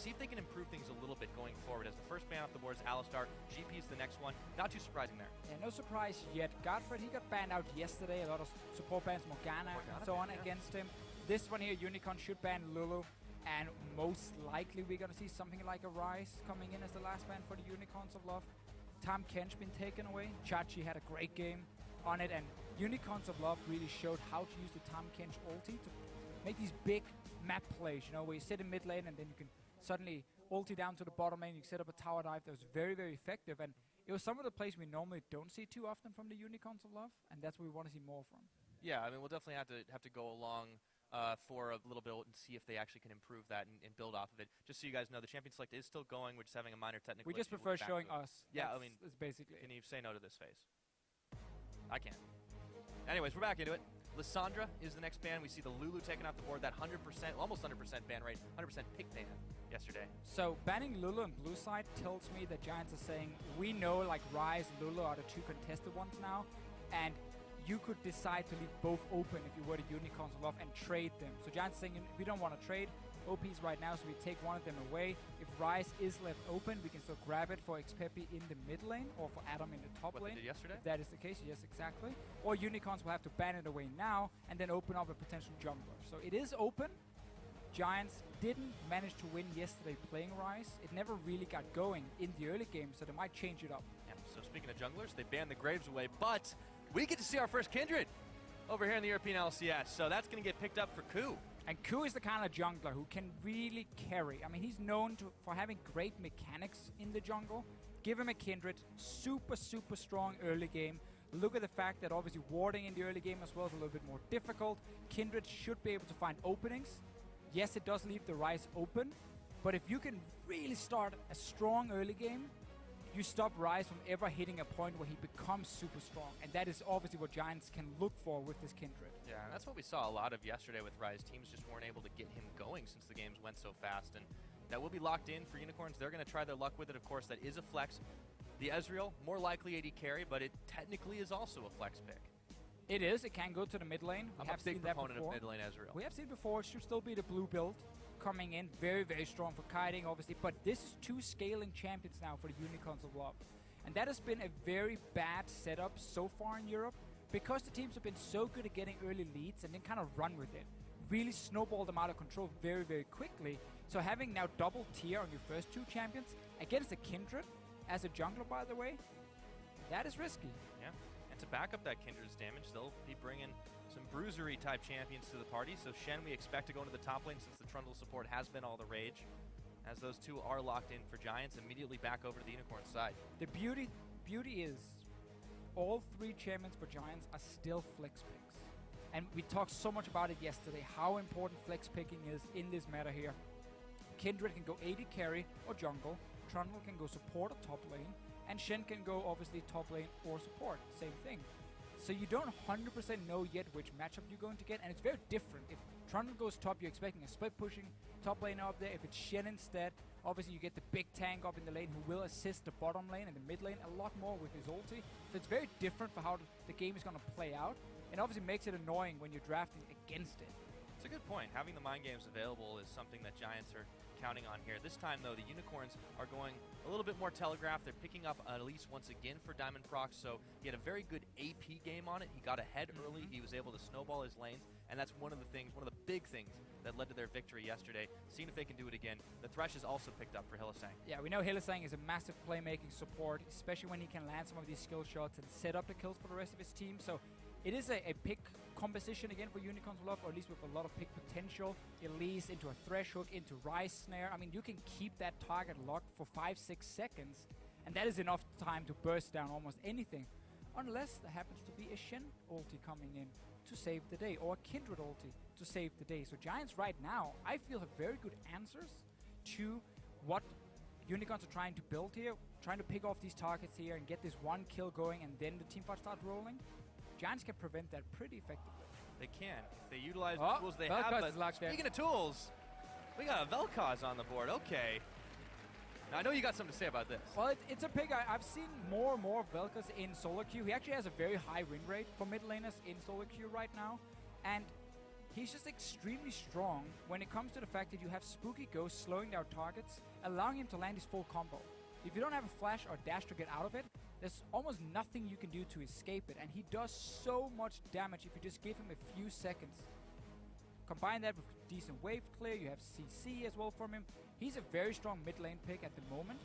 see if they can improve things a little bit going forward. As the first ban off the board is Alistar, GP is the next one. Not too surprising there. Yeah, no surprise yet. Godfred, he got banned out yesterday. A lot of support bans, Morgana and so on against him. This one here, Unicorn should ban Lulu. And most likely we're going to see something like a Ryze coming in as the last ban for the Unicorns of Love. Tahm Kench been taken away. Chachi had a great game on it. And Unicorns of Love really showed how to use the Tahm Kench ulti to make these big map plays, you know, where you sit in mid lane and then you can suddenly ulti down to the bottom lane. You can set up a tower dive that was very, very effective. And it was some of the plays we normally don't see too often from the Unicorns of Love. And that's what we want to see more from. Yeah, I mean, we'll definitely have to go along for a little bit and see if they actually can improve that and build off of it. Just so you guys know, the Champion Select is still going. We're just having a minor technical issue. We just prefer showing us. Yeah, I mean, it's basically. Can you say no to this phase? I can't. Anyways, we're back into it. Lissandra is the next ban. We see the Lulu taken off the board. That 100%, almost 100% ban rate, 100% pick ban yesterday. So banning Lulu on blue side tells me that Giants are saying, we know like Ryze and Lulu are the two contested ones now, and you could decide to leave both open if you were the Unicorns of Love and trade them. So Giants are saying, we don't want to trade OPs right now, so we take one of them away. If Ryze is left open, we can still grab it for Xpepi in the mid lane or for Adam in the top lane. What they did yesterday? If that is the case, yes, exactly. Or Unicorns will have to ban it away now and then open up a potential jungler. So it is open. Giants didn't manage to win yesterday playing Ryze. It never really got going in the early game, so they might change it up. Yeah, so speaking of junglers, they banned the Graves away, but we get to see our first Kindred over here in the European LCS, so that's going to get picked up for Ku. And Ku is the kind of jungler who can really carry. I mean, he's known for having great mechanics in the jungle. Give him a Kindred, super, super strong early game. Look at the fact that obviously warding in the early game as well is a little bit more difficult. Kindred should be able to find openings. Yes, it does leave the Ryze open, but if you can really start a strong early game, you stop Ryze from ever hitting a point where he becomes super strong. And that is obviously what Giants can look for with this Kindred. Yeah, and that's what we saw a lot of yesterday with Ryze. Teams just weren't able to get him going since the games went so fast. And that will be locked in for Unicorns. They're going to try their luck with it. Of course, that is a flex. The Ezreal, more likely AD carry, but it technically is also a flex pick. It is. It can go to the mid lane. I'm a big proponent of mid lane Ezreal. We have seen it before. It should still be the blue build coming in. Very, very strong for kiting, obviously. But this is two scaling champions now for the Unicorns of Love. And that has been a very bad setup so far in Europe because the teams have been so good at getting early leads and then kind of run with it. Really snowball them out of control very, very quickly. So having now double tier on your first two champions against a Kindred as a jungler, by the way, that is risky. Yeah. To back up that Kindred's damage, they'll be bringing some bruisery type champions to the party. So Shen, we expect to go into the top lane since the Trundle support has been all the rage. As those two are locked in for Giants, immediately back over to the Unicorn side. The beauty is all three champions for Giants are still flex picks. And we talked so much about it yesterday, how important flex picking is in this meta here. Kindred can go AD carry or jungle. Trundle can go support or top lane. And Shen can go, obviously, top lane or support. Same thing. So you don't 100% know yet which matchup you're going to get. And it's very different. If Trundle goes top, you're expecting a split pushing top lane up there. If it's Shen instead, obviously you get the big tank up in the lane who will assist the bottom lane and the mid lane a lot more with his ulti. So it's very different for how the game is going to play out. And obviously makes it annoying when you're drafting against it. It's a good point. Having the mind games available is something that Giants are counting on here. This time, though, the Unicorns are going a little bit more telegraphed. They're picking up Elise once again for Diamond Proc, so he had a very good AP game on it. He got ahead early. He was able to snowball his lanes, and that's one of the big things that led to their victory yesterday. Seeing if they can do it again. The Thresh is also picked up for Hylissang. Yeah, we know Hylissang is a massive playmaking support, especially when he can land some of these skill shots and set up the kills for the rest of his team. So it is a pick composition again for Unicorns of Love, or at least with a lot of pick potential. Elise into a Thresh hook, into Ryze snare. I mean, you can keep that target locked for 5-6 seconds, and that is enough time to burst down almost anything. Unless there happens to be a Shen ulti coming in to save the day, or a Kindred ulti to save the day. So Giants right now, I feel, have very good answers to what Unicorns are trying to build here, trying to pick off these targets here and get this one kill going, and then the teamfight starts rolling. Giants can prevent that pretty effectively. They can, if they utilize the tools they have. But speaking of tools, we got a Vel'Koz on the board. Okay. Now, I know you got something to say about this. Well, it's a pick. I've seen more and more of Vel'Koz in solo queue. He actually has a very high win rate for mid laners in solo queue right now. And He's just extremely strong when it comes to the fact that you have Spooky Ghost slowing down targets, allowing him to land his full combo. If you don't have a flash or dash to get out of it, there's almost nothing you can do to escape it, and he does so much damage if you just give him a few seconds. Combine that with decent wave clear, you have CC as well from him. He's a very strong mid lane pick at the moment.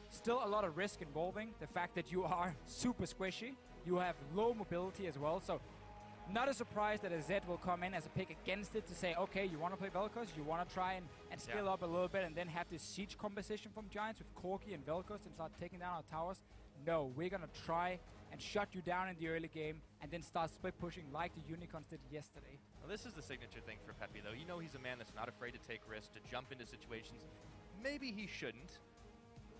Still a lot of risk involving the fact that you are super squishy. You have low mobility as well, so not a surprise that a Zed will come in as a pick against it to say, okay, you want to play Vel'Koz, you want to try and scale up a little bit and then have this siege composition from Giants with Corki and Vel'Koz and start taking down our towers. No, we're going to try and shut you down in the early game and then start split pushing like the Unicorns did yesterday. Well, this is the signature thing for Pepe, though. You know he's a man that's not afraid to take risks, to jump into situations. Maybe he shouldn't,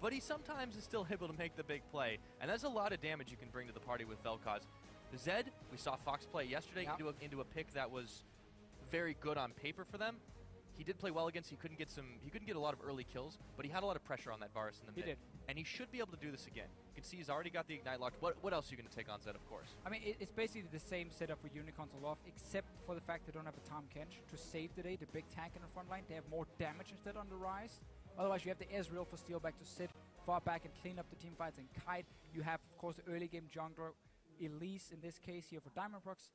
but he sometimes is still able to make the big play. And that's a lot of damage you can bring to the party with Vel'Koz. The Zed, we saw Fox play yesterday into a pick that was very good on paper for them. He did play well against. He couldn't get a lot of early kills, but he had a lot of pressure on that Varus in the mid. He did. And he should be able to do this again. You can see he's already got the Ignite locked. What else are you going to take on Zed, of course? I mean, it's basically the same setup for Unicorns Aloft, except for the fact they don't have a Tahm Kench to save the day, the big tank in the front line. They have more damage instead on the rise. Otherwise, you have the Ezreal for Steelback to sit far back and clean up the team fights and kite. You have, of course, the early game jungler, Elise in this case here for Diamond Procs.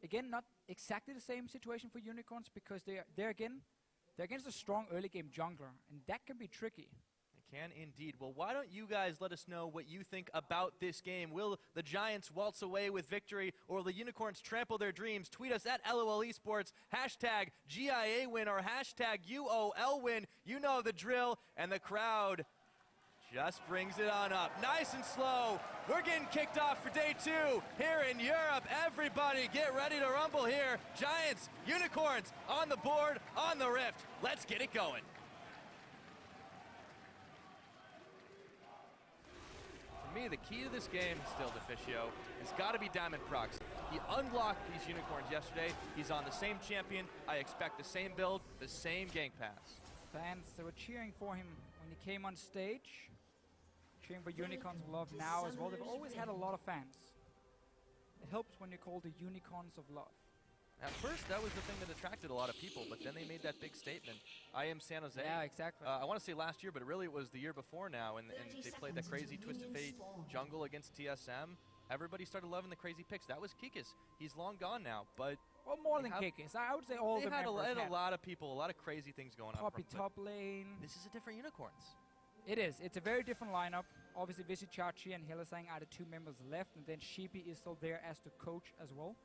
Again, not exactly the same situation for Unicorns because they're against a strong early game jungler, and that can be tricky. It can indeed. Well, why don't you guys let us know what you think about this game? Will the Giants waltz away with victory, or will the Unicorns trample their dreams? Tweet us at LOL Esports, hashtag GIA win or hashtag UOL win. You know the drill, and the crowd just brings it on up. Nice and slow. We're getting kicked off for day 2 here in Europe. Everybody get ready to rumble here. Giants, Unicorns on the board, on the rift. Let's get it going. For me, the key to this game, still Deficio, has got to be Diamond Procs. He unlocked these Unicorns yesterday. He's on the same champion. I expect the same build, the same gank paths. Fans, they were cheering for him when he came on stage. Cheering for Unicorns of Love now as well. They've always had a lot of fans. It helps when you're called the Unicorns of Love. At first, that was the thing that attracted a lot of people, but then they made that big statement. I am San Jose. Yeah, exactly. I want to say last year, but really it was the year before now, and they played that crazy Twisted Fate jungle against TSM. Everybody started loving the crazy picks. That was Kikis. He's long gone now, but... Well, more than Kikis. I would say all the members had a lot of people, a lot of crazy things going on. Poppy top lane. This is a different Unicorns. It is. It's a very different lineup. Obviously, Visichachi and Hylissang are the 2 members left, and then Sheepy is still there as the coach as well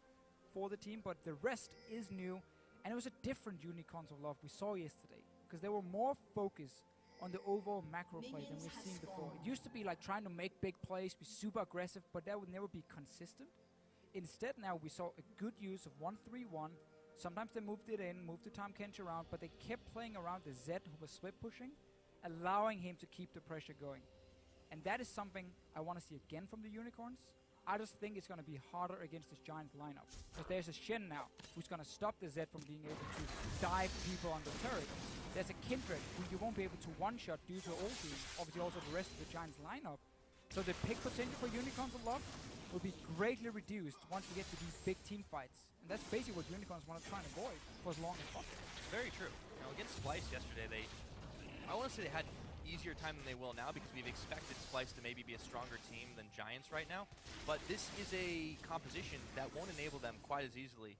for the team, but the rest is new, and it was a different Unicorns of Love we saw yesterday, because they were more focused on the overall macro play than we've seen before. It used to be like trying to make big plays, be super aggressive, but that would never be consistent. Instead, now we saw a good use of 1-3-1. Sometimes they moved it in, moved the Tahm Kench around, but they kept playing around the Zed who was split pushing, allowing him to keep the pressure going. And that is something I want to see again from the Unicorns. I just think it's going to be harder against this Giants lineup. Because there's a Shen now who's going to stop the Zed from being able to dive people on the turret. There's a Kindred who you won't be able to one-shot due to ulti. Obviously also the rest of the Giants lineup. So the pick potential for Unicorns of Love will be greatly reduced once we get to these big team fights. And that's basically what Unicorns want to try and avoid for as long as possible. Very true. Now against Splice yesterday, I want to say they had easier time than they will now because we've expected Splice to maybe be a stronger team than Giants right now. But this is a composition that won't enable them quite as easily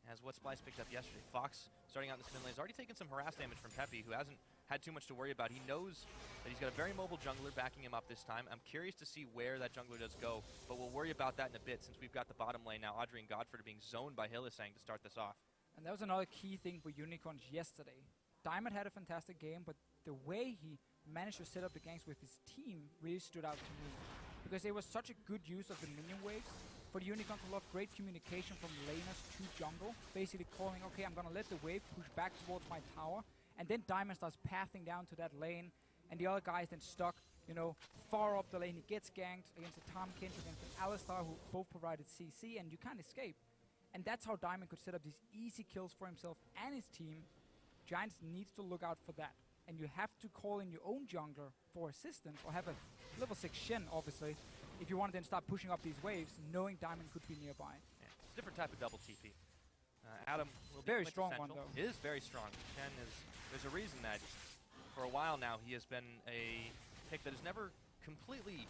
as what Splice picked up yesterday. Fox, starting out in the spin lane, has already taken some harass damage from Pepe, who hasn't had too much to worry about. He knows that he's got a very mobile jungler backing him up this time. I'm curious to see where that jungler does go, but we'll worry about that in a bit since we've got the bottom lane now. Audrey and Godford are being zoned by Hylissang to start this off. And that was another key thing for Unicorns yesterday. Diamond had a fantastic game, but the way he managed to set up the ganks with his team really stood out to me. Because it was such a good use of the minion waves. For the Unicorns, a lot of great communication from laners to jungle. Basically calling, okay, I'm going to let the wave push back towards my tower. And then Diamond starts pathing down to that lane. And the other guy is then stuck, you know, far up the lane. He gets ganked against a Tahm Kench, against an Alistar, who both provided CC, and you can't escape. And that's how Diamond could set up these easy kills for himself and his team. Giants needs to look out for that. And you have to call in your own jungler for assistance, or have a level 6 Shen, obviously, if you want to then start pushing up these waves, knowing Diamond could be nearby. Yeah, it's a different type of double TP. Adam will be Very strong one, though. It is very strong. Shen is. There's a reason that for a while now he has been a pick that has never completely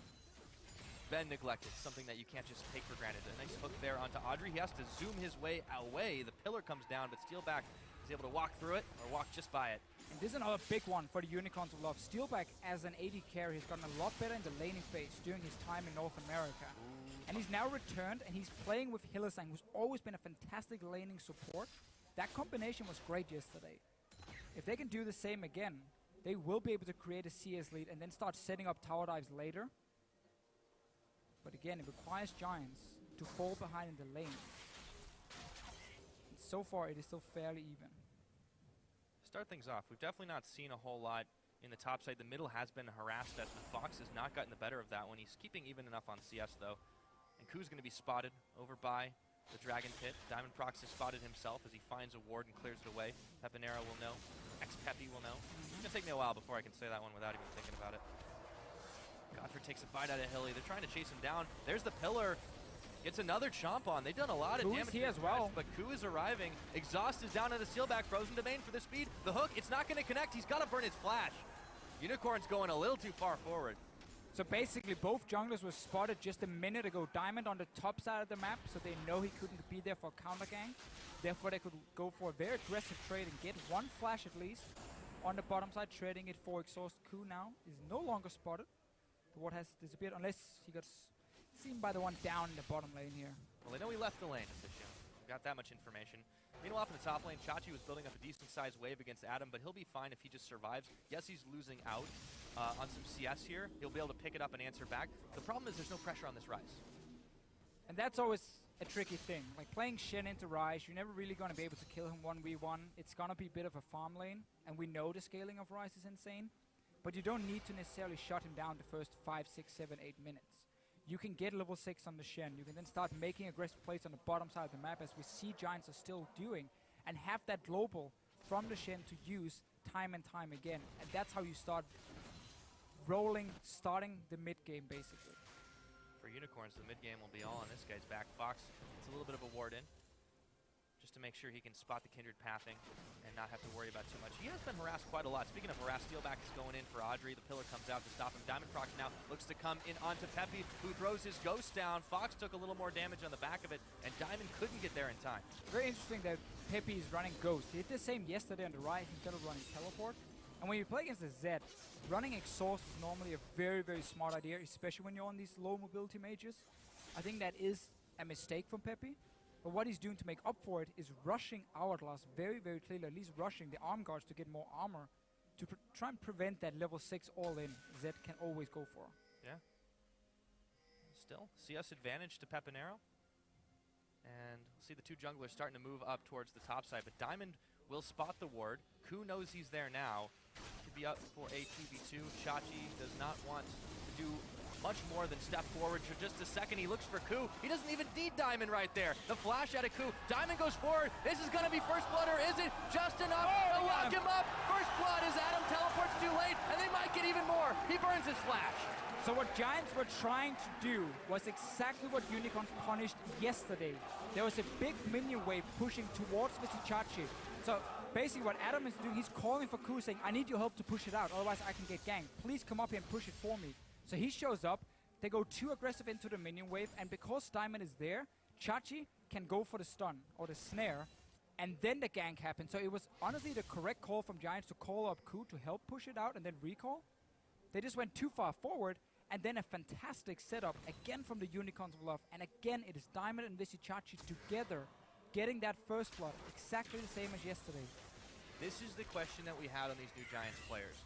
been neglected. Something that you can't just take for granted. A nice hook there onto Audrey. He has to zoom his way away. The pillar comes down, but Steelback is able to walk through it or walk just by it. And this is another big one for the Unicorns of Love. Steelback, as an AD carry, has gotten a lot better in the laning phase during his time in North America. And he's now returned, and he's playing with Hylissang, who's always been a fantastic laning support. That combination was great yesterday. If they can do the same again, they will be able to create a CS lead and then start setting up tower dives later. But again, it requires Giants to fall behind in the lane. And so far, it is still fairly even. Start things off. We've definitely not seen a whole lot in the top side. The middle has been harassed as Fox has not gotten the better of that one. He's keeping even enough on CS, though. And Ku's going to be spotted over by the Dragon Pit. Diamond Prox has spotted himself as he finds a ward and clears it away. Pepinero will know. Ex-Peppy will know. It's going to take me a while before I can say that one without even thinking about it. Godfrey takes a bite out of Hilly. They're trying to chase him down. There's the pillar. Gets another chomp on. They've done a lot of damage here as well. But Ku is arriving. Exhaust is down on the Steelback. Frozen Domain for the speed. The hook, it's not going to connect. He's got to burn his flash. Unicorn's going a little too far forward. So basically, both junglers were spotted just a minute ago. Diamond on the top side of the map, so they know he couldn't be there for a counter gang. Therefore, they could go for a very aggressive trade and get one flash at least. On the bottom side, trading it for exhaust. Ku now is no longer spotted. The ward has disappeared, unless he got seen by the one down in the bottom lane here. Well, they know he left the lane, officially. Got that much information. Meanwhile, up in the top lane, Chachi was building up a decent-sized wave against Adam, but he'll be fine if he just survives. Yes, he's losing out on some CS here. He'll be able to pick it up and answer back. The problem is there's no pressure on this Ryze. And that's always a tricky thing. Like playing Shen into Ryze, you're never really going to be able to kill him 1v1. It's going to be a bit of a farm lane, and we know the scaling of Ryze is insane. But you don't need to necessarily shut him down the first 5, 6, 7, 8 minutes. You can get level 6 on the Shen. You can then start making aggressive plays on the bottom side of the map, as we see Giants are still doing, and have that global from the Shen to use time and time again. And that's how you start rolling, starting the mid game, basically. For Unicorns, the mid game will be all on this guy's back. Fox gets a little bit of a ward in, just to make sure he can spot the Kindred pathing and not have to worry about too much. He has been harassed quite a lot. Speaking of harassed, Steelback is going in for Audrey. The pillar comes out to stop him. Diamond Prox now looks to come in onto Peppy, who throws his ghost down. Fox took a little more damage on the back of it, and Diamond couldn't get there in time. Very interesting that Peppy is running ghost. He did the same yesterday on the right instead of running teleport. And when you play against the Zed, running exhaust is normally a very, very smart idea, especially when you're on these low mobility mages. I think that is a mistake from Peppy. But what he's doing to make up for it is rushing Hourglass very, very clearly, at least rushing the arm guards to get more armor to try and prevent that level 6 all-in Zed can always go for. Yeah. Still, CS advantage to Pepinero. And see the two junglers starting to move up towards the top side, but Diamond will spot the ward. Ku knows he's there now. Could be up for a 2v2. Chachi does not want to do much more than step forward for just a second. He looks for Ku. He doesn't even need Diamond right there. The flash out of Ku. Diamond goes forward. This is going to be first blood, or is it just enough to lock him up? First blood as Adam teleports too late, and they might get even more. He burns his flash. So what Giants were trying to do was exactly what Unicorns punished yesterday. There was a big minion wave pushing towards Visichachi. So basically what Adam is doing, he's calling for Ku, saying, I need your help to push it out, otherwise I can get ganked. Please come up here and push it for me. So he shows up, they go too aggressive into the minion wave, and because Diamond is there, Chachi can go for the stun, or the snare, and then the gank happens. So it was honestly the correct call from Giants to call up Ku to help push it out and then recall. They just went too far forward, and then a fantastic setup again from the Unicorns of Love. And again, it is Diamond and Visichachi together getting that first blood, exactly the same as yesterday. This is the question that we had on these new Giants players.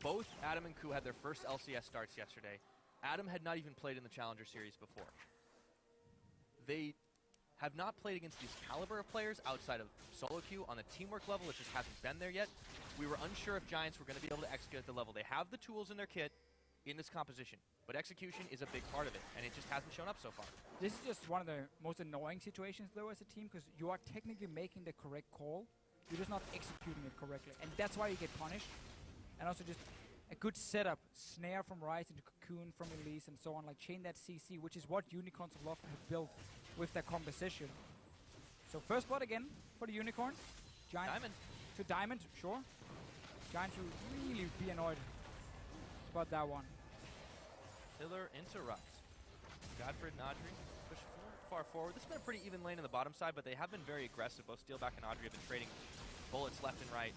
Both Adam and Ku had their first LCS starts yesterday. Adam had not even played in the Challenger Series before. They have not played against these caliber of players outside of solo queue on the teamwork level. It just hasn't been there yet. We were unsure if Giants were going to be able to execute at the level. They have the tools in their kit in this composition, but execution is a big part of it, and it just hasn't shown up so far. This is just one of the most annoying situations, though, as a team, because you are technically making the correct call. You're just not executing it correctly, and that's why you get punished. And also just a good setup, snare from Ryze into Cocoon from Elise and so on, like chain that CC, which is what Unicorns of Love have built with their composition. So first blood again for the Unicorns. Giants Diamond. to Diamond, sure. Giants will really be annoyed about that one. Pillar interrupts. Godfred and Audrey push far forward. This has been a pretty even lane in the bottom side, but they have been very aggressive. Both Steelback and Audrey have been trading bullets left and right.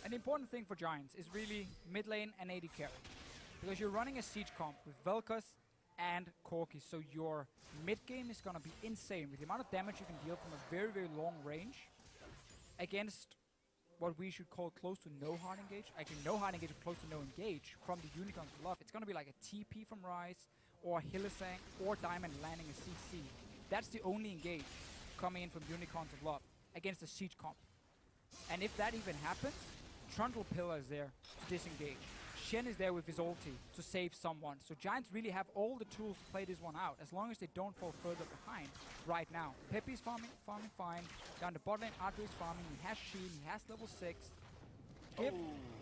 An important thing for Giants is really mid lane and AD carry. Because you're running a siege comp with Vel'Koz and Corki, so your mid game is gonna be insane with the amount of damage you can deal from a very, very long range against what we should call close to no hard engage. Actually, no hard engage, close to no engage from the Unicorns of Love. It's gonna be like a TP from Ryze, or Hylissang, or Diamond landing a CC. That's the only engage coming in from Unicorns of Love against a siege comp. And if that even happens, Trundle Pillar is there to disengage. Shen is there with his ulti to save someone. So Giants really have all the tools to play this one out, as long as they don't fall further behind right now. Pepe's farming fine. Down the bot lane, Audrey is farming. He has shield, he has level 6.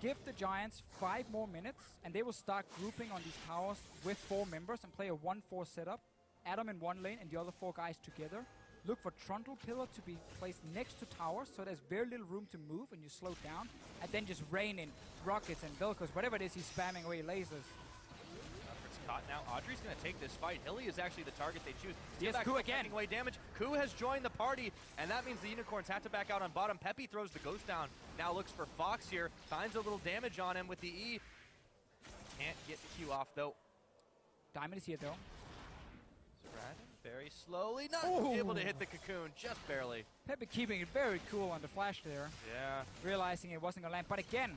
Give the Giants 5 more minutes, and they will start grouping on these towers with 4 members and play a 1-4 setup. Adam in one lane and the other 4 guys together. Look for Trundle Pillar to be placed next to towers, so there's very little room to move and you slow down. And then just rain in rockets and Vel'Koz, whatever it is he's spamming away lasers. Godfred's caught now. Audrey's going to take this fight. Hilly is actually the target they choose. Yes, Ku again. Taking away damage. Ku has joined the party, and that means the Unicorns have to back out on bottom. Pepe throws the ghost down. Now looks for Fox here. Finds a little damage on him with the E. Can't get the Q off, though. Diamond is here, though. Very slowly, not able to hit the cocoon, just barely. Pepe keeping it very cool on the flash there. Yeah. Realizing it wasn't going to land. But again,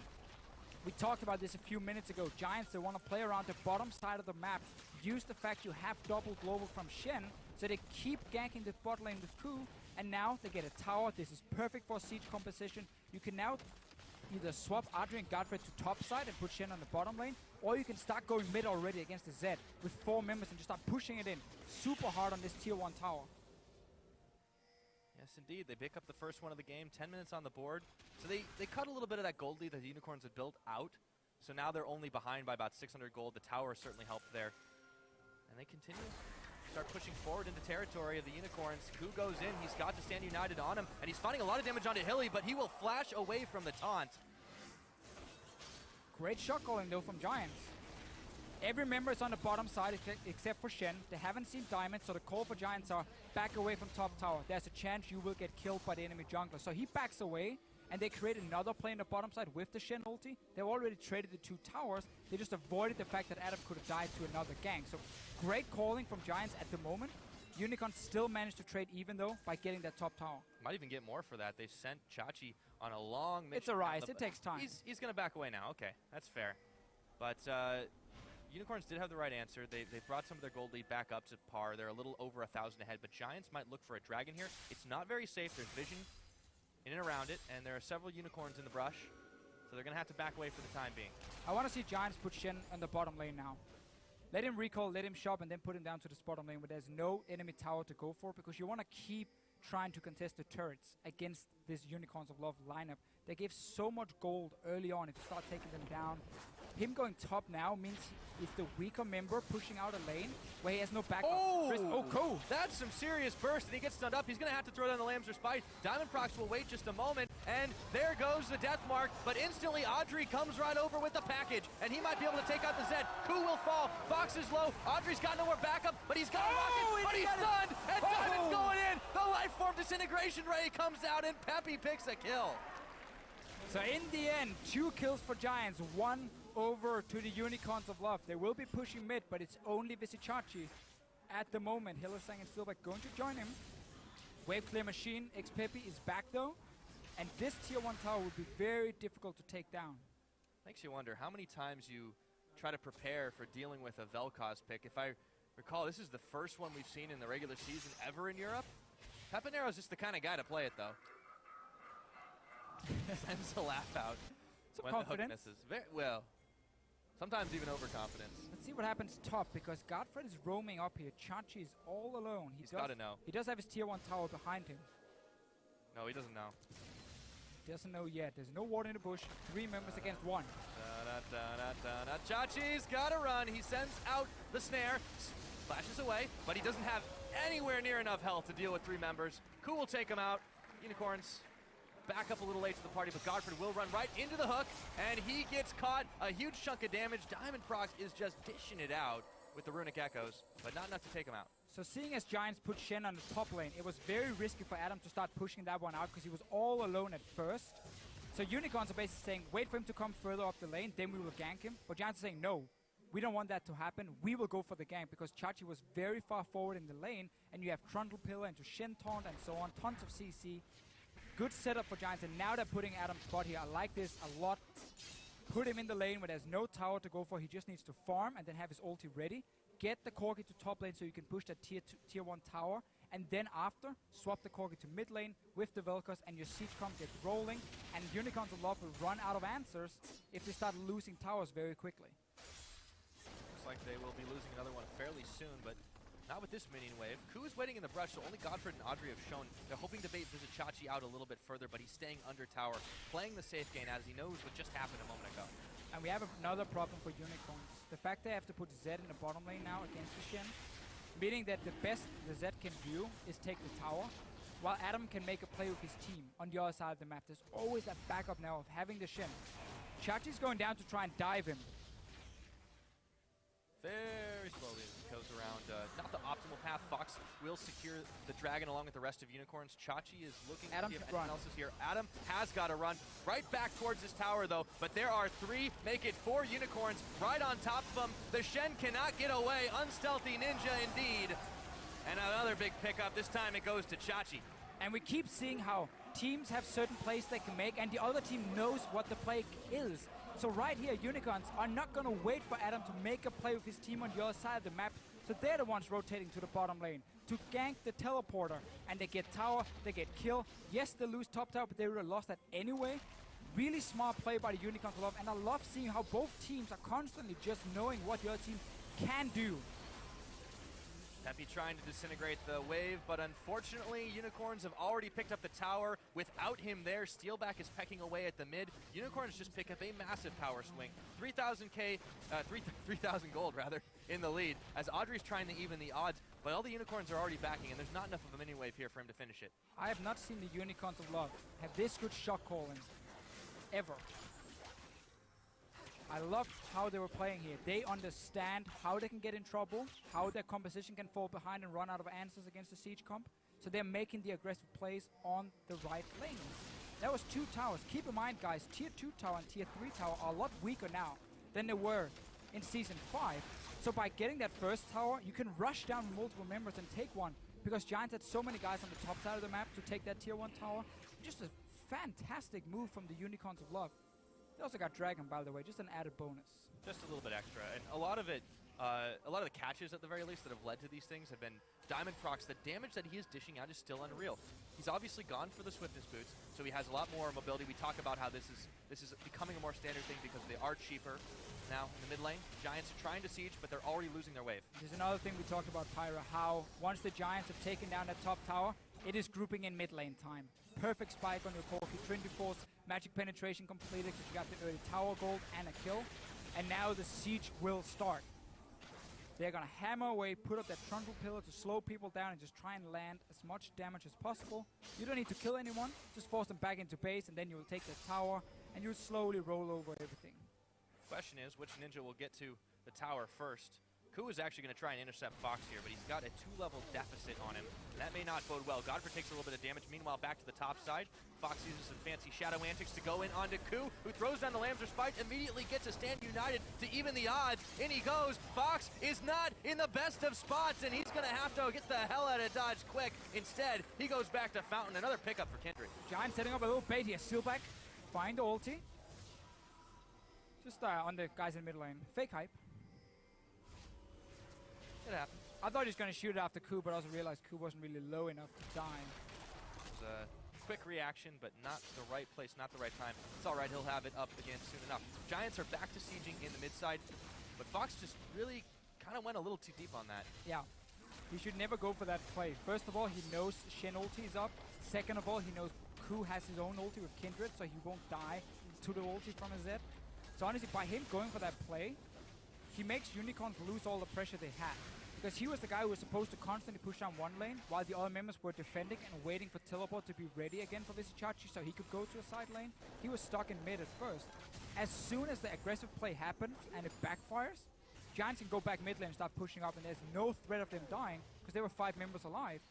we talked about this a few minutes ago. Giants, they want to play around the bottom side of the map. Use the fact you have double global from Shen, so they keep ganking the bot lane with Ku. And now they get a tower. This is perfect for siege composition. You can now either swap Audrey and Godfred to top side and put Shen on the bottom lane, or you can start going mid already against the Zed with 4 members and just start pushing it in super hard on this tier 1 tower. Yes, indeed. They pick up the first one of the game, 10 minutes on the board. So they cut a little bit of that gold lead that the Unicorns had built out. So now they're only behind by about 600 gold. The tower certainly helped there. And they continue. Start pushing forward into territory of the Unicorns. Ku goes in. He's got to stand united on him. And he's finding a lot of damage onto Hilly, but he will flash away from the taunt. Great shot calling, though, from Giants. Every member is on the bottom side except for Shen. They haven't seen Diamond, so the call for Giants are back away from top tower. There's a chance you will get killed by the enemy jungler. So he backs away, and they create another play on the bottom side with the Shen ulti. They've already traded the 2 towers. They just avoided the fact that Adam could have died to another gang. So great calling from Giants at the moment. Unicorns still managed to trade even, though, by getting that top tower. Might even get more for that. They sent Chachi on a long mission. It's a Ryze. It takes time. He's going to back away now. Okay, that's fair. But Unicorns did have the right answer. They brought some of their gold lead back up to par. They're a little over 1,000 ahead, but Giants might look for a dragon here. It's not very safe. There's vision in and around it, and there are several Unicorns in the brush, so they're going to have to back away for the time being. I want to see Giants put Shen on the bottom lane now. Let him recall, let him shop, and then put him down to this bottom lane where there's no enemy tower to go for, because you want to keep trying to contest the turrets against this Unicorns of Love lineup. They give so much gold early on if you start taking them down. Him going top now means he's the weaker member pushing out a lane where he has no backup. Oh, cool. That's some serious burst, and he gets stunned up. He's going to have to throw down the Lamb's Respite. Diamond Prox will wait just a moment, and there goes the death mark, but instantly Audrey comes right over with the package, and he might be able to take out the Zed. Ku will fall. Fox is low. Audrey's got no more backup, but he's got a rocket, but he's stunned, and Diamond's going in. The life form disintegration ray comes out, and Pepe picks a kill. So in the end, 2 kills for Giants, 1 over to the Unicorns of Love. They will be pushing mid, but it's only Visichachi at the moment. Hylissang and Steelback going to join him. Wave Clear Machine, Pepe is back though, and this tier 1 tower will be very difficult to take down. Makes you wonder how many times you try to prepare for dealing with a Vel'Koz pick. If I recall, this is the first one we've seen in the regular season ever in Europe. Pepinero's just the kind of guy to play it though. Sends a laugh out when the hook misses. Very well. Sometimes even overconfidence. Let's see what happens top, because Godfred is roaming up here. Chachi is all alone. He's got to know. He does have his tier 1 tower behind him. No, he doesn't know. Doesn't know yet. There's no ward in the bush. 3 members against 1. Chachi's got to run. He sends out the snare, flashes away, but he doesn't have anywhere near enough health to deal with 3 members. Ku will take him out. Unicorns back up a little late to the party, but Godfrey will run right into the hook, and he gets caught. A huge chunk of damage. Diamond Prox is just dishing it out with the Runic Echoes, but not enough to take him out. So seeing as Giants put Shen on the top lane, it was very risky for Adam to start pushing that one out because he was all alone at first. So Unicorns are basically saying, wait for him to come further up the lane, then we will gank him. But Giants are saying, no, we don't want that to happen. We will go for the gank because Chachi was very far forward in the lane, and you have Trundle Pillar into Shen Taunt and so on, tons of CC. Good setup for Giants, and now they're putting Adam's spot here. I like this a lot. Put him in the lane where there's no tower to go for. He just needs to farm and then have his ulti ready. Get the Corki to top lane so you can push that tier 1 tower. And then after, swap the Corki to mid lane with the Vel'Koz, and your siege comp gets rolling. And Unicorns of Love will run out of answers if they start losing towers very quickly. Looks like they will be losing another one fairly soon, but not with this minion wave. Ku is waiting in the brush, so only Godfrey and Audrey have shown. They're hoping to bait Vizichachi out a little bit further, but he's staying under tower, playing the safe game as he knows what just happened a moment ago. And we have another problem for Unicorns. The fact they have to put Zed in the bottom lane now against the Shen, meaning that the best the Zed can do is take the tower, while Adam can make a play with his team on the other side of the map. There's always that backup now of having the Shen. Chachi's going down to try and dive him. Very slowly as he goes around. Not the optimal path. Fox will secure the dragon along with the rest of Unicorns. Chachi is looking to see if anyone else is here. Adam has got to run right back towards his tower, though. But there are 3, make it 4 Unicorns right on top of him. The Shen cannot get away. Unstealthy ninja indeed. And another big pickup. This time it goes to Chachi. And we keep seeing how teams have certain plays they can make, and the other team knows what the play is. So right here, Unicorns are not going to wait for Adam to make a play with his team on the other side of the map. So they're the ones rotating to the bottom lane to gank the teleporter. And they get tower, they get kill. Yes, they lose top tower, but they would have lost that anyway. Really smart play by the Unicorns of Love. And I love seeing how both teams are constantly just knowing what the other team can do. Peppy trying to disintegrate the wave, but unfortunately, Unicorns have already picked up the tower. Without him there, Steelback is pecking away at the mid. Unicorns just pick up a massive power swing. 3,000 gold, rather, in the lead, as Audrey's trying to even the odds, but all the Unicorns are already backing, and there's not enough of a mini wave here for him to finish it. I have not seen the Unicorns of Love have this good shot calling, ever. I love how they were playing here. They understand how they can get in trouble, how their composition can fall behind and run out of answers against the siege comp. So they're making the aggressive plays on the right lanes. That was 2 towers. Keep in mind, guys, tier 2 tower and tier 3 tower are a lot weaker now than they were in Season 5. So by getting that first tower, you can rush down multiple members and take one, because Giants had so many guys on the top side of the map to take that tier 1 tower. Just a fantastic move from the Unicorns of Love. They also got Dragon, by the way, just an added bonus. Just a little bit extra, and a lot of it, a lot of the catches at the very least that have led to these things have been Diamond Prox. The damage that he is dishing out is still unreal. He's obviously gone for the Swiftness boots, so he has a lot more mobility. We talk about how this is becoming a more standard thing because they are cheaper now in the mid lane. Giants are trying to siege, but they're already losing their wave. There's another thing we talked about, Pyra, how once the Giants have taken down that top tower, it is grouping in mid lane time. Perfect spike on your Corki, Trinity Force, magic penetration completed because you got the early tower gold and a kill. And now the siege will start. They're going to hammer away, put up that Trundle Pillar to slow people down and just try and land as much damage as possible. You don't need to kill anyone, just force them back into base, and then you'll take the tower and you'll slowly roll over everything. Question is, which ninja will get to the tower first? Ku is actually going to try and intercept Fox here, but he's got a 2-level deficit on him. And that may not bode well. Godfrey takes a little bit of damage. Meanwhile, back to the top side. Fox uses some fancy shadow antics to go in onto Ku, who throws down the Lamb's Respite, immediately gets a Stand United to even the odds. In he goes. Fox is not in the best of spots, and he's going to have to get the hell out of dodge quick. Instead, he goes back to Fountain. Another pickup for Kindred. Giant setting up a little bait here. Steelback, find the ulti. Just on the guys in mid lane. Fake hype. It happened. I thought he was going to shoot it after Ku, but I also realized Ku wasn't really low enough to die. It was a quick reaction, but not the right place, not the right time. It's all right, he'll have it up again soon enough. Giants are back to sieging in the mid side, but Fox just really kind of went a little too deep on that. Yeah. He should never go for that play. First of all, he knows Shen ulti is up. Second of all, he knows Ku has his own ulti with Kindred, so he won't die to the ulti from his Zed. So honestly, by him going for that play, he makes Unicorns lose all the pressure they have. because he was the guy who was supposed to constantly push down one lane while the other members were defending and waiting for teleport to be ready again for Visichachi so he could go to a side lane. He was stuck in mid at first. As soon as the aggressive play happens and it backfires, Giants can go back mid lane and start pushing up, and there's no threat of them dying because there were 5 members alive.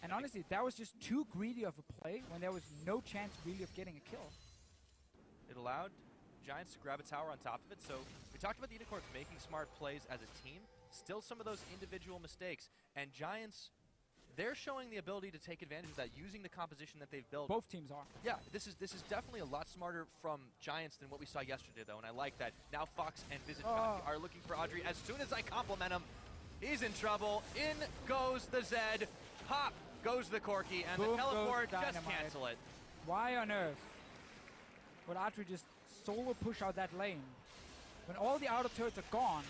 And honestly, that was just too greedy of a play when there was no chance really of getting a kill. It allowed Giants to grab a tower on top of it, so we talked about the Unicorns making smart plays as a team. Still some of those individual mistakes, and Giants, they're showing the ability to take advantage of that using the composition that they've built. Both teams are. Yeah, this is definitely a lot smarter from Giants than what we saw yesterday, though, and I like that. Now Fox and Visichachi are looking for Audrey. As soon as I compliment him, he's in trouble. In goes the Zed. Pop goes the Corki, and Boom the teleport, goes just Dynamite. cancel it. Why on earth would Audrey just solo push out that lane? When all the outer turrets are gone,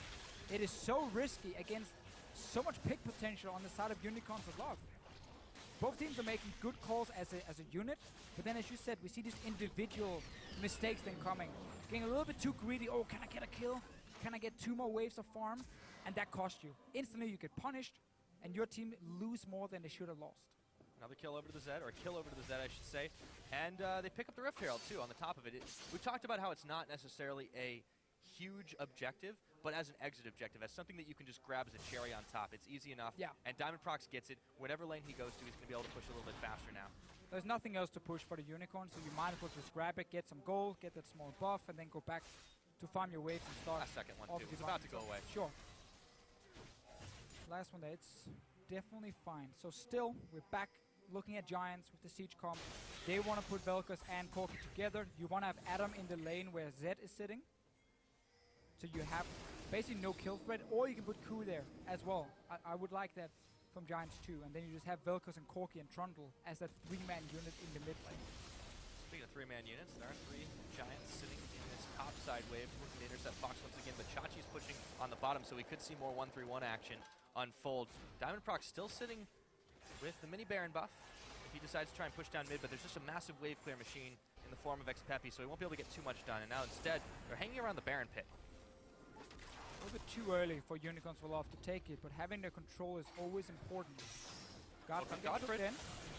it is so risky against so much pick potential on the side of Unicorns of Love. Both teams are making good calls as a unit, but then as you said, we see these individual mistakes then coming. Getting a little bit too greedy. Oh, can I get a kill? Can I get 2 more waves of farm? And that costs you. Instantly you get punished, and your team lose more than they should have lost. Another kill over to the Zed, or a kill over to the Zed, I should say. And they pick up the Rift Herald, too, on the top of it. We talked about how it's not necessarily a huge objective, but as an exit objective, as something that you can just grab as a cherry on top. It's easy enough, Yeah. and Diamond Prox gets it. Whatever lane he goes to, he's going to be able to push a little bit faster now. There's nothing else to push for the Unicorn, so you might as well just grab it, get some gold, get that small buff, and then go back to farm your waves and start. Last second one, all too. the It's about to go development. away. Sure. Last one there, it's definitely fine. So still, we're back looking at Giants with the Siege comp. They want to put Vel'Koz and Corki together. You want to have Adam in the lane where Zed is sitting. So you have basically no kill threat, or you can put Ku there as well. I would like that from Giants too. And then you just have Vel'Koz and Corki and Trundle as that 3-man unit in the mid lane. Speaking of 3-man units, there are 3 Giants sitting in this top side wave, looking to intercept Fox once again, but Chachi's pushing on the bottom, so we could see more 1-3-1 action unfold. Diamond Prox still sitting with the mini Baron buff if he decides to try and push down mid, but there's just a massive wave clear machine in the form of Xpepi, so he won't be able to get too much done, and now instead, they're hanging around the Baron pit. A little bit too early for Unicorns will have to take it, but having the control is always important. Godfred.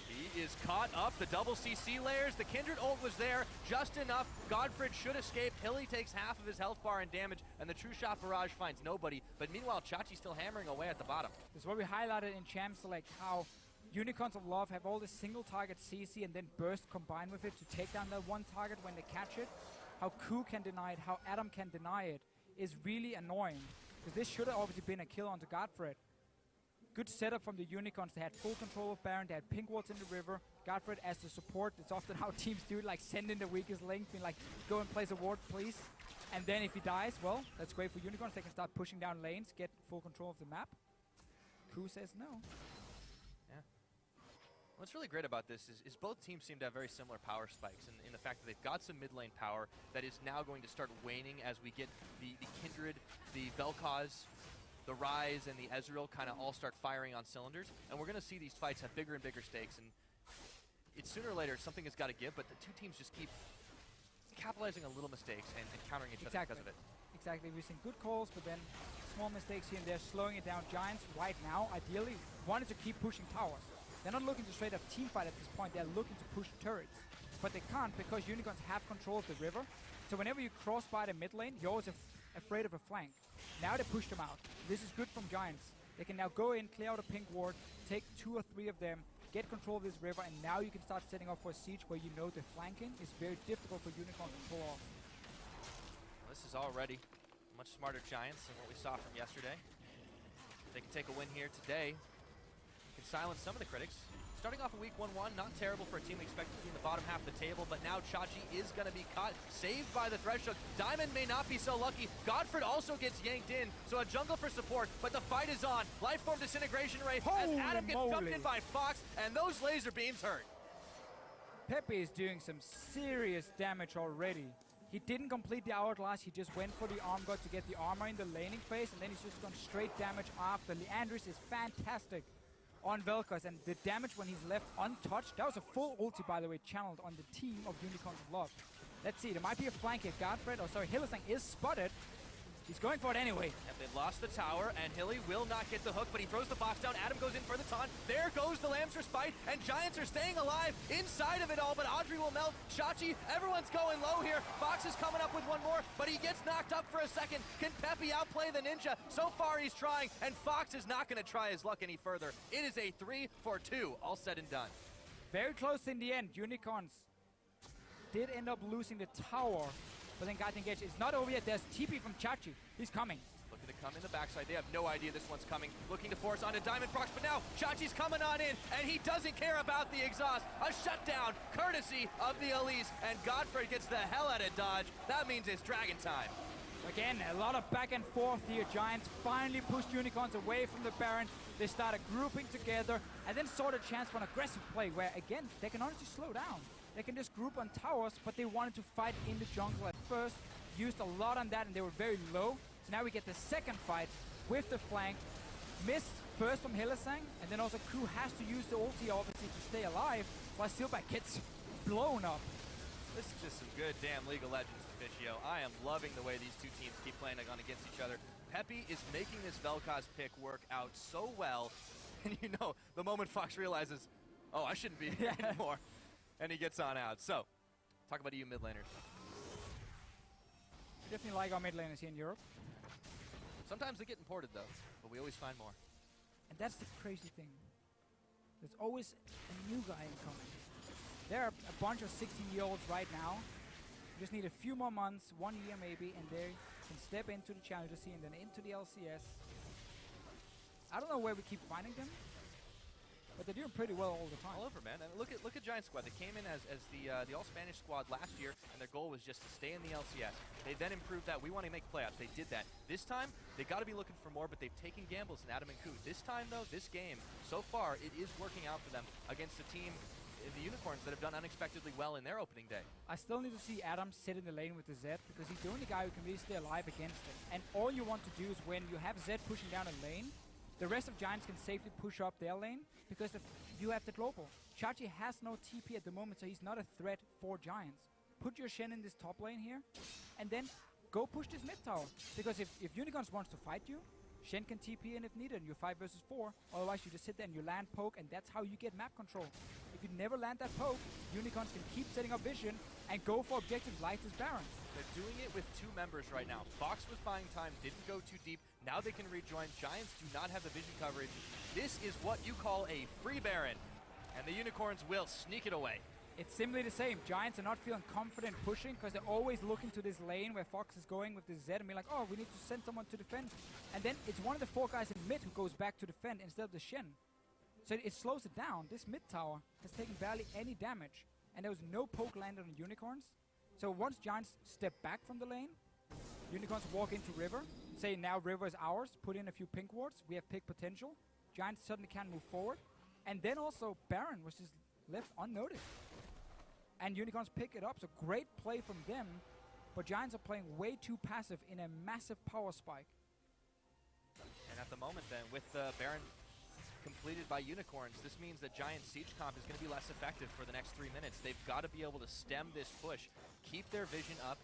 He is caught up. The double CC layers. The Kindred ult was there just enough. Godfred should escape. Hilly takes half of his health bar and damage, and the True Shot Barrage finds nobody. But meanwhile, Chachi's still hammering away at the bottom. This is what we highlighted in Champs Select, how Unicorns of Love have all this single target CC and then burst combined with it to take down that one target when they catch it. How Ku can deny it, how Adam can deny it is really annoying. Because this should have obviously been a kill onto Godfred. Good setup from the Unicorns. They had full control of Baron. They had pink wards in the river. Godfred as the support. It's often how teams do it, like send in the weakest link, being like, go and place a ward, please. And then if he dies, well, that's great for Unicorns. They can start pushing down lanes, get full control of the map. Ku says no. Yeah. What's really great about this is both teams seem to have very similar power spikes in the fact that they've got some mid lane power that is now going to start waning as we get the Kindred, the Vel'Koz, the Rise, and the Ezreal kind of all start firing on cylinders, and we're going to see these fights have bigger and bigger stakes, and it's sooner or later something has got to give, but the two teams just keep capitalizing on little mistakes and countering each other because of it. Exactly, we've seen good calls, but then small mistakes here and there, slowing it down. Giants right now, ideally, wanted to keep pushing towers. They're not looking to straight up teamfight at this point, they're looking to push turrets. But they can't because Unicorns have control of the river, so whenever you cross by the mid lane, you're always afraid of a flank. Now they pushed them out. This is good from Giants. They can now go in, clear out a pink ward, take 2 or 3 of them, get control of this river, and now you can start setting up for a siege where you know the flanking is very difficult for Unicorn to pull off. Well, this is already much smarter Giants than what we saw from yesterday. If they can take a win here today, can silence some of the critics. Starting off in week 1-1, not terrible for a team we expect to be in the bottom half of the table, but now Chachi is going to be caught, saved by the Threshold. Diamond may not be so lucky. Godfred also gets yanked in, so a jungle for support, but the fight is on. Lifeform Disintegration Ray as Adam gets jumped in by Fox, and those laser beams hurt. Pepe is doing some serious damage already. He didn't complete the hourglass, he just went for the arm god to get the armor in the laning phase, and then he's just gone straight damage after. Leandris is fantastic on Vel'Koz, and the damage when he's left untouched, that was a full ulti, by the way, channeled on the team of Unicorns of Love. Let's see, there might be a flank here. Godfred, Hylissang is spotted. He's going for it anyway. And they've lost the tower, and Hilly will not get the hook, but he throws the box down. Adam goes in for the taunt. There goes the Lamb's Respite, and Giants are staying alive inside of it all, but Audrey will melt. Chachi, everyone's going low here. Fox is coming up with one more, but he gets knocked up for a second. Can Peppy outplay the Ninja? So far he's trying, and Fox is not going to try his luck any further. It is a 3-for-2, all said and done. Very close in the end. Unicorns did end up losing the tower, but then got engaged. It's not over yet. There's TP from Chachi. He's coming. Looking to come in the backside. They have no idea this one's coming. Looking to force onto Diamond Prox, but now Chachi's coming on in, and he doesn't care about the exhaust. A shutdown, courtesy of the Elise, and Godfrey gets the hell out of dodge. That means it's Dragon time. Again, a lot of back and forth here. Giants finally pushed Unicorns away from the Baron. They started grouping together, and then saw the chance for an aggressive play where, again, they can honestly slow down. They can just group on towers, but they wanted to fight in the jungle at first. Used a lot on that, and they were very low. So now we get the second fight with the flank. Missed first from Hylissang, and then also Crew has to use the ulti obviously to stay alive, while Steelback gets blown up. This is just some good damn League of Legends, Deficio. I am loving the way these two teams keep playing on against each other. Peppy is making this Vel'Koz pick work out so well, and you know, the moment Fox realizes, oh, I shouldn't be here anymore, and he gets on out. So, talk about EU mid laners. We definitely like our mid laners here in Europe. Sometimes they get imported though, but we always find more. And that's the crazy thing. There's always a new guy incoming. There are a bunch of 16-year-olds right now. You just need a few more months, 1 year maybe, and they can step into the Challenger scene and then into the LCS. I don't know where we keep finding them, but they're doing pretty well all the time. All over, man. And look at Giant Squad. They came in as the all-Spanish squad last year, and their goal was just to stay in the LCS. They then improved that. We want to make playoffs. They did that. This time, they got to be looking for more, but they've taken gambles in Adam and Ku. This time, though, this game, so far, it is working out for them against a team, the Unicorns, that have done unexpectedly well in their opening day. I still need to see Adam sit in the lane with the Zed, because he's the only guy who can really stay alive against it. And all you want to do is when you have Zed pushing down a lane, the rest of Giants can safely push up their lane, because you have the global. Chachi has no TP at the moment, so he's not a threat for Giants. Put your Shen in this top lane here, and then go push this mid tower. Because if Unicorns wants to fight you, Shen can TP in if needed, and you're 5 versus 4. Otherwise, you just sit there and you land poke, and that's how you get map control. If you never land that poke, Unicorns can keep setting up vision and go for objectives like this Baron. They're doing it with 2 members right now. Fox was buying time, didn't go too deep. Now they can rejoin. Giants do not have the vision coverage. This is what you call a free Baron, and the Unicorns will sneak it away. It's simply the same. Giants are not feeling confident pushing because they're always looking to this lane where Fox is going with the Zed and be like, oh, we need to send someone to defend. And then it's one of the 4 guys in mid who goes back to defend instead of the Shen. So it slows it down. This mid tower has taken barely any damage, and there was no poke landed on Unicorns. So once Giants step back from the lane, Unicorns walk into River, say now River is ours, put in a few pink wards, we have pick potential. Giants suddenly can move forward. And then also Baron was just left unnoticed. And Unicorns pick it up, so great play from them, but Giants are playing way too passive in a massive power spike. And at the moment then, with Baron completed by Unicorns, this means that Giant Siege Comp is going to be less effective for the next 3 minutes. They've got to be able to stem this push, keep their vision up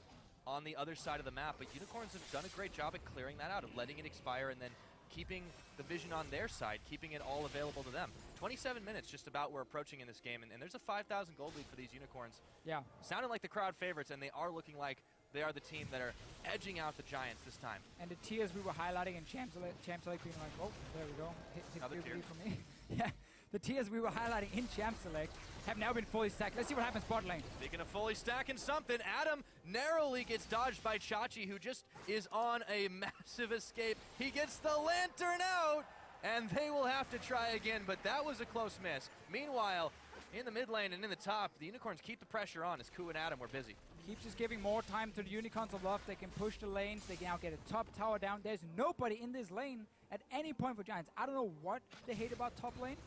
on the other side of the map, but Unicorns have done a great job at clearing that out, of letting it expire and then keeping the vision on their side, keeping it all available to them. 27 minutes just about we're approaching in this game, and there's a 5,000 gold lead for these Unicorns. Yeah. Sounding like the crowd favorites, and they are looking like they are the team that are edging out the Giants this time. And the tiers we were highlighting in Champs Select being like, oh, there we go. Hit Another tier. for me. Yeah. The tiers we were highlighting in Champ Select have now been fully stacked. Let's see what happens bot lane. Speaking of fully stacking something, Adam narrowly gets dodged by Chachi, who just is on a massive escape. He gets the lantern out, and they will have to try again, but that was a close miss. Meanwhile, in the mid lane and in the top, the Unicorns keep the pressure on as Ku and Adam were busy. Keeps just giving more time to the Unicorns of Love. They can push the lanes. They can now get a top tower down. There's nobody in this lane at any point for Giants. I don't know what they hate about top lane,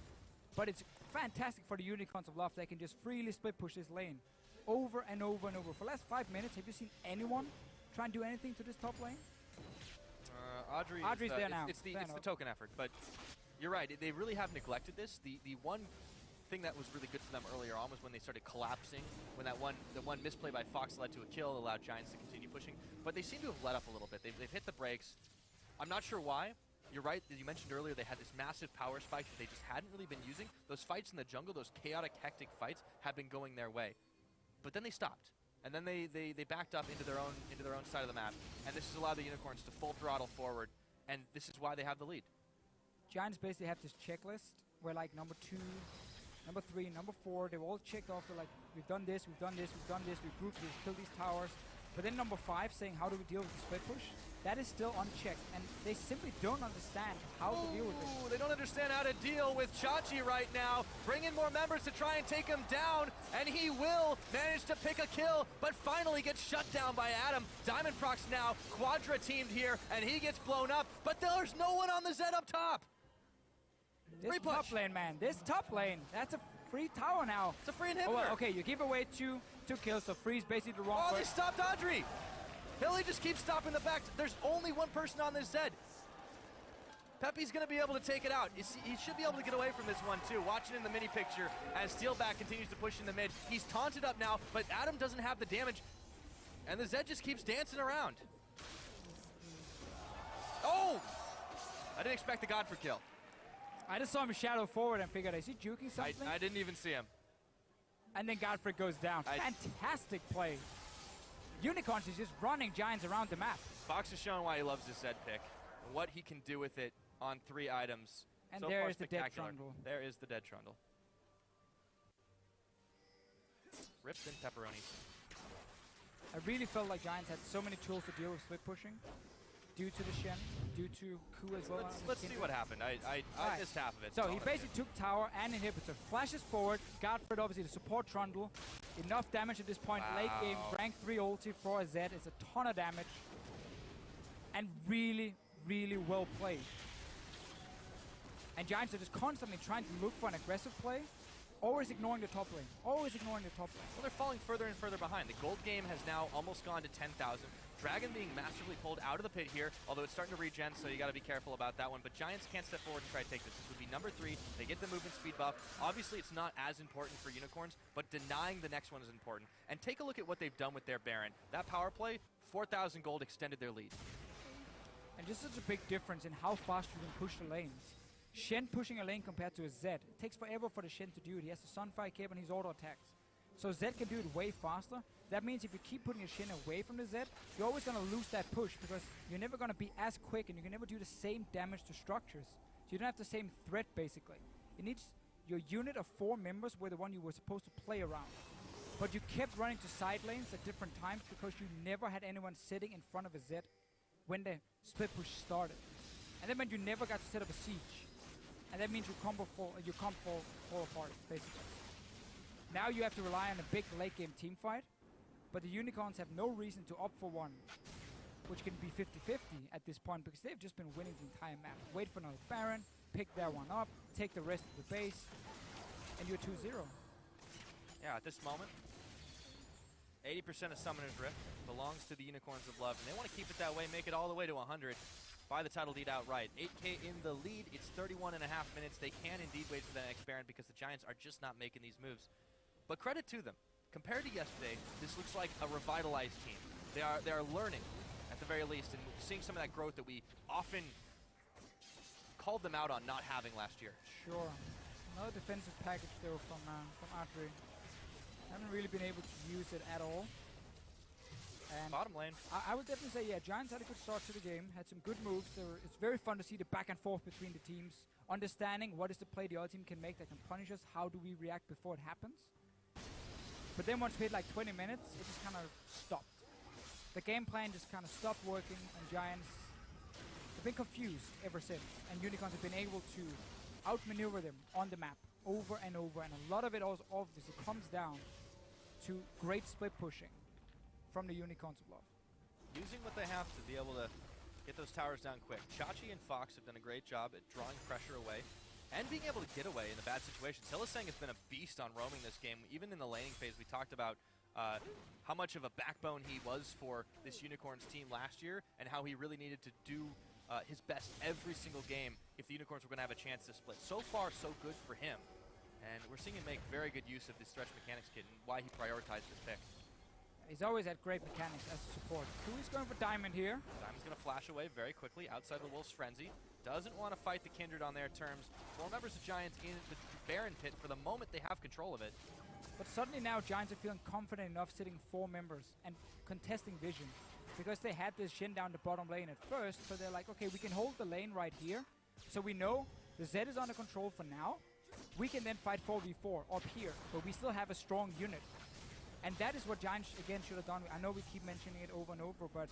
but it's fantastic for the Unicorns of Love. They can just freely split push this lane over and over and over. For the last 5 minutes, have you seen anyone try and do anything to this top lane? Audrey's there now. It's the token effort, but you're right. They really have neglected this. The one thing that was really good for them earlier on was when they started collapsing, when the one misplay by Fox led to a kill, allowed Giants to continue pushing. but they seem to have let up a little bit. They've hit the brakes. I'm not sure why. You're right, as you mentioned earlier, they had this massive power spike that they just hadn't really been using. Those fights in the jungle, those chaotic, hectic fights, have been going their way. But then they stopped. And then they backed up into their own side of the map. And this has allowed the Unicorns to full throttle forward. And this is why they have the lead. Giants basically have this checklist where like number 2, number 3, number 4, they've all checked off. They're like, we've done this, we've done this, we've done this, we've grouped, we've killed these towers. But then number 5 saying, how do we deal with the split push? That is still unchecked, and they simply don't understand how to deal with it. They don't understand how to deal with Chachi right now. Bring in more members to try and take him down, and he will manage to pick a kill, but finally gets shut down by Adam. Diamondprox now quadra-teamed here, and he gets blown up, but there's no one on the Zed up top. This top lane, man. This top lane. That's a free tower now. It's a free inhibitor. Oh, well, okay, you give away two kills, so free's basically the wrong they stopped Audrey. Hilly just keeps stopping the back. There's only one person on this Zed. Pepe's going to be able to take it out. He should be able to get away from this one, too. Watching in the mini picture as Steelback continues to push in the mid. He's taunted up now, but Adam doesn't have the damage. And the Zed just keeps dancing around. Oh! I didn't expect the Godfrey kill. I just saw him shadow forward and figured, is he juking something? I didn't even see him. And then Godfrey goes down. Fantastic play. Unicorns is just running Giants around the map. Fox has shown why he loves this Zed pick and what he can do with it on 3 items. And so there far is the dead Trundle. There is the dead Trundle. Ripped in pepperonis. I really felt like Giants had so many tools to deal with split pushing. Due to the Shen, due to Ku as well. Let's see what happened. I missed half of it. So he basically took tower and inhibitor, flashes forward, Godfrey obviously to support Trundle. Enough damage at this point. Wow. Late game, rank 3 ulti for a Zed. It's a ton of damage. And really, really well played. And Giants are just constantly trying to look for an aggressive play. Always ignoring the top lane. Always ignoring the top lane. Well, they're falling further and further behind. The gold game has now almost gone to 10,000. Dragon being masterfully pulled out of the pit here, although it's starting to regen, so you got to be careful about that one. But Giants can't step forward and try to take this. This would be number 3. They get the movement speed buff. Obviously, it's not as important for Unicorns, but denying the next one is important. And take a look at what they've done with their Baron. That power play, 4,000 gold extended their lead. And just such a big difference in how fast you can push the lanes. Shen pushing a lane compared to a Zed. It takes forever for the Shen to do it. He has the Sunfire cape and his auto attacks. So Zed can do it way faster. That means if you keep putting a Shen away from the Zed, you're always going to lose that push because you're never going to be as quick and you can never do the same damage to structures. So you don't have the same threat basically. It needs your unit of 4 members were the one you were supposed to play around. But you kept running to side lanes at different times because you never had anyone sitting in front of a Zed when the split push started. And that meant you never got to set up a siege. And that means you can't fall apart, basically. Now you have to rely on a big late game team fight, but the Unicorns have no reason to opt for one, which can be 50-50 at this point because they've just been winning the entire map. Wait for another Baron, pick that one up, take the rest of the base, and you're 2-0. Yeah, at this moment, 80% of Summoner's Rift belongs to the Unicorns of Love, and they want to keep it that way, make it all the way to 100. Buy the title lead outright. 8K in the lead. It's 31.5 minutes. They can indeed wait for the next Baron because the Giants are just not making these moves. But credit to them. Compared to yesterday, this looks like a revitalized team. They are learning, at the very least, and seeing some of that growth that we often called them out on not having last year. Sure. Another defensive package, though, from Archery. Haven't really been able to use it at all. And bottom lane. I would definitely say, yeah, Giants had a good start to the game, had some good moves. It's very fun to see the back and forth between the teams, understanding what is the play the other team can make that can punish us, how do we react before it happens. But then once we hit like 20 minutes, it just kind of stopped. The game plan just kind of stopped working, and Giants have been confused ever since. And Unicorns have been able to outmaneuver them on the map over and over. And a lot of it also obviously comes down to great split pushing from the Unicorns of Love. Using what they have to be able to get those towers down quick. Chachi and Fox have done a great job at drawing pressure away and being able to get away in the bad situations. Hylissang has been a beast on roaming this game. Even in the laning phase, we talked about how much of a backbone he was for this Unicorns team last year and how he really needed to do his best every single game if the Unicorns were going to have a chance to split. So far, so good for him. And we're seeing him make very good use of this stretch mechanics kit and why he prioritized this pick. He's always had great mechanics as a support. Kui's going for Diamond here. Diamond's going to flash away very quickly outside the Wolf's Frenzy. Doesn't want to fight the Kindred on their terms. 4 members of Giants in the Baron pit for the moment they have control of it. But suddenly now Giants are feeling confident enough sitting 4 members and contesting vision. Because they had this Shin down the bottom lane at first, so they're like, okay, we can hold the lane right here. So we know the Zed is under control for now. We can then fight 4v4 up here, but we still have a strong unit. And that is what Giants, again, should have done. I know we keep mentioning it over and over, but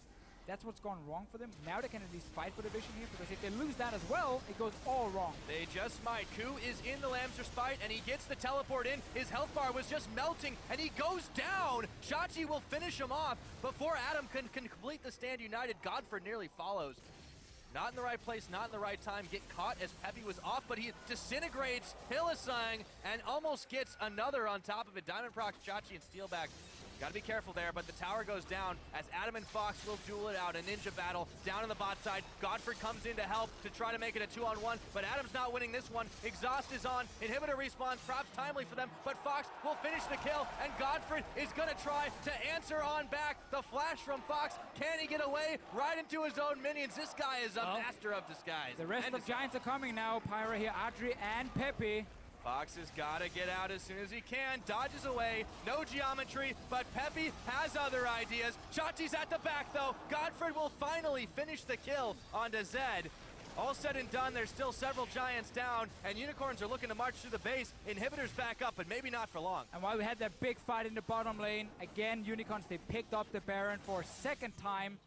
that's what's gone wrong for them. Now they can at least fight for the vision here, because if they lose that as well, it goes all wrong. They just might. Ku is in the Lamb's Respite, and he gets the teleport in. His health bar was just melting, and he goes down. Shachi will finish him off before Adam can complete the stand united. Godfrey nearly follows. Not in the right place, not in the right time. Get caught as Peppy was off, but he disintegrates Hylissang and almost gets another on top of it. Diamond procs Shachi and Steelback. Gotta be careful there, but the tower goes down as Adam and Fox will duel it out. A ninja battle down on the bot side. Godfrey comes in to help to try to make it a 2-on-1, but Adam's not winning this one. Exhaust is on. Inhibitor respawns. Props timely for them, but Fox will finish the kill, and Godfrey is gonna try to answer on back. The flash from Fox. Can he get away? Right into his own minions. This guy is a master of disguise. The rest of Giants are coming now. Pyra here, Adri and Peppy. Fox has got to get out as soon as he can. Dodges away. No geometry, but Peppy has other ideas. Shachi's at the back, though. Godfrey will finally finish the kill onto Zed. All said and done, there's still several Giants down, and Unicorns are looking to march through the base. Inhibitors back up, but maybe not for long. And while we had that big fight in the bottom lane, again, Unicorns, they picked up the Baron for a second time.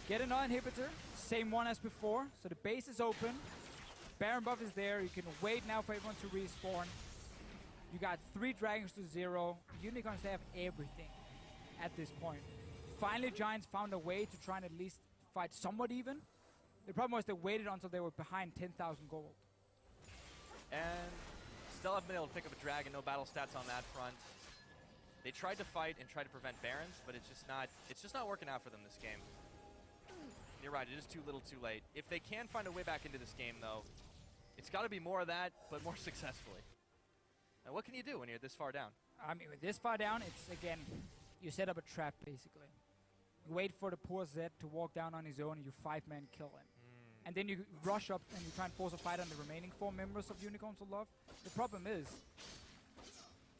Get another inhibitor, same one as before, so the base is open. Baron buff is there. You can wait now for everyone to respawn. You got 3 dragons to 0. Unicorns, they have everything at this point. Finally, Giants found a way to try and at least fight somewhat even. The problem was they waited until they were behind 10,000 gold. And still haven't been able to pick up a dragon. No battle stats on that front. They tried to fight and try to prevent Barons, but it's just not working out for them this game. You're right, it is too little too late. If they can find a way back into this game, though, it's got to be more of that, but more successfully. And what can you do when you're this far down? I mean, with this far down, it's, again, you set up a trap, basically. You wait for the poor Zed to walk down on his own, and you 5-man kill him. And then you rush up and you try and force a fight on the remaining 4 members of Unicorns of Love. The problem is,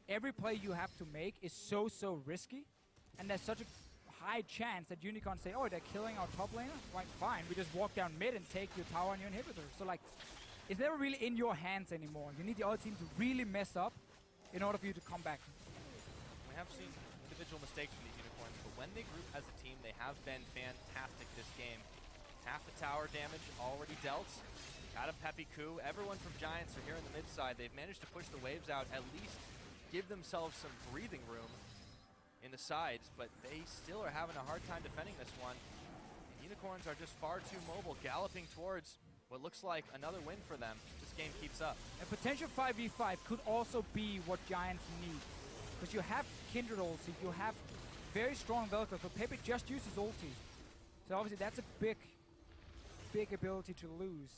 every play you have to make is so risky, and there's such a high chance that Unicorns say, oh, they're killing our top laner? Right, fine, we just walk down mid and take your tower and your inhibitor. So, like, it's never really in your hands anymore. You need the other team to really mess up in order for you to come back. We have seen individual mistakes from these Unicorns, but when they group as a team, they have been fantastic this game. Half the tower damage already dealt. Got a Peppy Ku. Everyone from Giants are here in the mid side. They've managed to push the waves out, at least give themselves some breathing room in the sides, but they still are having a hard time defending this one. And Unicorns are just far too mobile, galloping towards what looks like another win for them. This game keeps up. A potential 5v5 could also be what Giants need. Because you have Kindred ulti, you have very strong Velcros, but Pepe just uses ulti. So obviously that's a big ability to lose.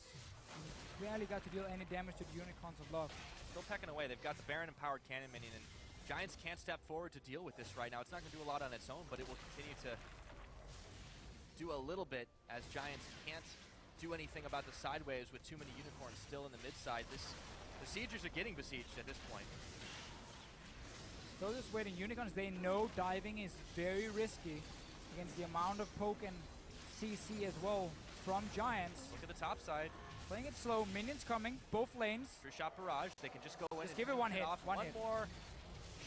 You barely got to deal any damage to the Unicorns of Love. Still pecking away. They've got the Baron Empowered Cannon minion, and Giants can't step forward to deal with this right now. It's not going to do a lot on its own, but it will continue to do a little bit as Giants can't do anything about the sideways with too many Unicorns still in the mid side. The Siegers are getting besieged at this point. Still just waiting. Unicorns, they know diving is very risky against the amount of poke and CC as well from Giants. Look at the top side. Playing it slow. Minions coming. Both lanes. 3-shot barrage. They can just go in. Just give it one hit. One more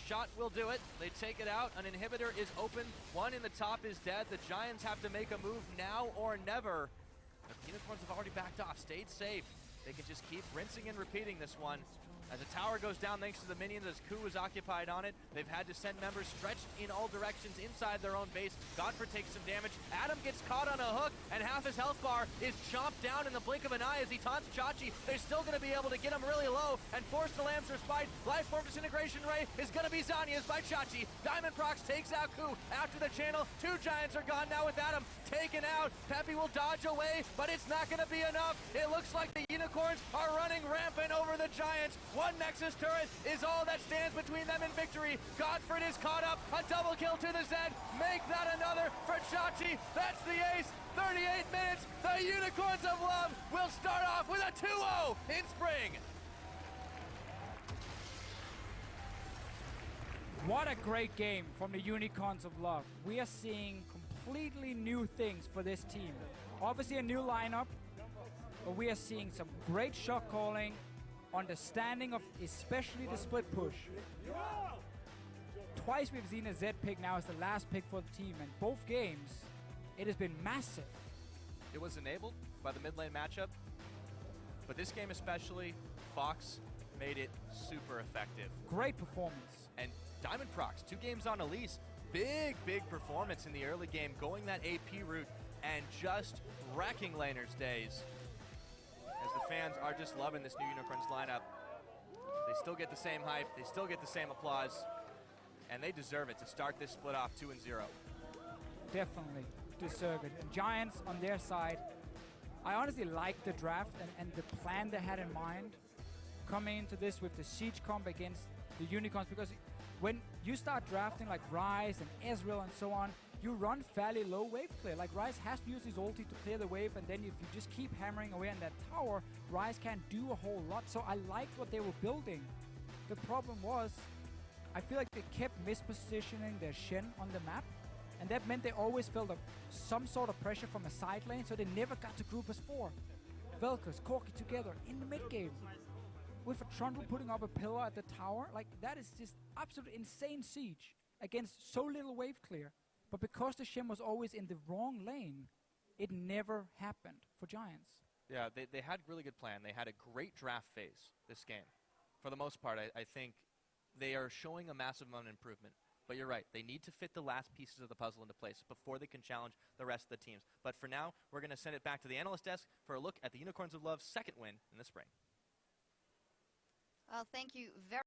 shot will do it. They take it out. An inhibitor is open. One in the top is dead. The Giants have to make a move now or never. But the Unicorns have already backed off. Stayed safe. They can just keep rinsing and repeating this one. As the tower goes down thanks to the minions, as Ku is occupied on it, they've had to send members stretched in all directions inside their own base. Godfrey takes some damage. Adam gets caught on a hook, and half his health bar is chomped down in the blink of an eye as he taunts Chachi. They're still going to be able to get him really low and force the Lamb's Respite. Life Form Disintegration Ray is going to be Zanya's by Chachi. Diamond Prox takes out Ku after the channel. 2 Giants are gone now with Adam taken out. Peppy will dodge away, but it's not going to be enough. It looks like the Unicorns are running rampant over the Giants. One Nexus turret is all that stands between them and victory. Godford is caught up. A double kill to the Zed. Make that another for Chachi. That's the ace. 38 minutes. The Unicorns of Love will start off with a 2-0 in spring. What a great game from the Unicorns of Love. We are seeing completely new things for this team. Obviously a new lineup, but we are seeing some great shot calling, understanding of especially the split push. Twice we've seen a Z pick now as the last pick for the team, and both games, it has been massive. It was enabled by the mid lane matchup, but this game especially, Fox made it super effective. Great performance. And Diamond Prox, 2 games on Elise, big performance in the early game, going that AP route and just wrecking laners' days. As the fans are just loving this new Unicorns lineup. They still get the same hype, they still get the same applause, and they deserve it to start this split off 2-0. Definitely deserve it. And Giants on their side, I honestly like the draft and the plan they had in mind coming into this with the Siege comp against the Unicorns, because when you start drafting like Ryze and Ezreal and so on, you run fairly low wave clear. Like Ryze has to use his ulti to clear the wave, and then if you just keep hammering away on that tower, Ryze can't do a whole lot. So I liked what they were building. The problem was, I feel like they kept mispositioning their Shen on the map, and that meant they always felt some sort of pressure from a side lane, so they never got to group as 4. Vel'Koz, Corki together in the mid game. With a Trundle putting up a pillar at the tower, like that is just absolute insane siege against so little wave clear. But because the Shen was always in the wrong lane, it never happened for Giants. Yeah, they had a really good plan. They had a great draft phase this game. For the most part, I think they are showing a massive amount of improvement. But you're right, they need to fit the last pieces of the puzzle into place before they can challenge the rest of the teams. But for now, we're going to send it back to the analyst desk for a look at the Unicorns of Love's second win in the spring. Well, thank you very